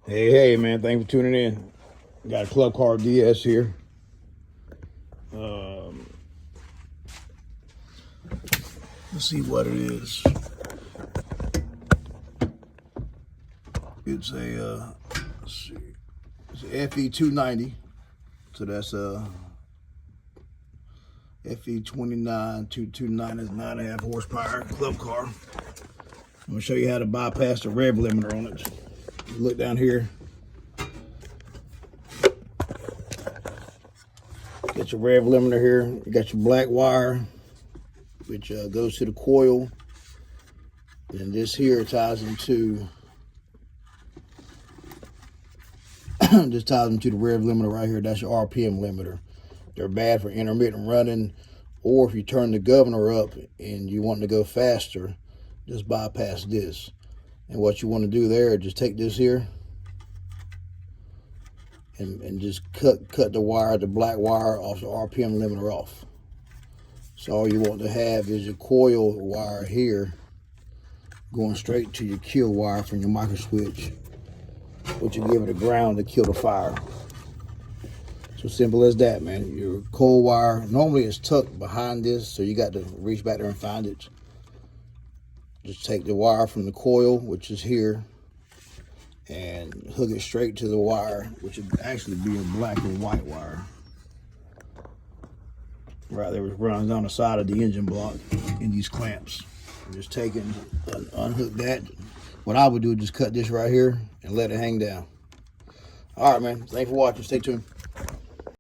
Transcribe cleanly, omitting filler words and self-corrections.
Hey, man, thanks for tuning in. Got a Club Car DS here. Let's see what it is. It's a, let's see, it's a FE290. So that's a FE29 229 is 9.5 horsepower club car. I'm gonna show you how to bypass the rev limiter on it. You look down here. Get your rev limiter here. You got your black wire, which goes to the coil. And this here ties into just ties into the rev limiter right here. That's your RPM limiter. They're bad for intermittent running, or if you turn the governor up and you want to go faster, just bypass this. And what you want to do there, just take this here and just cut the wire, the black wire off the RPM limiter off. So all you want to have is your coil wire here going straight to your kill wire from your micro switch, which will give it a ground to kill the fire. So simple as that, man. Your coil wire, normally it's tucked behind this, so you got to reach back there and find it. Just take the wire from the coil, which is here, and hook it straight to the wire, which would actually be a black and white wire. Right there, it runs down the side of the engine block in these clamps. Just take it and unhook that. What I would do is just cut this right here and let it hang down. All right, man. Thanks for watching. Stay tuned.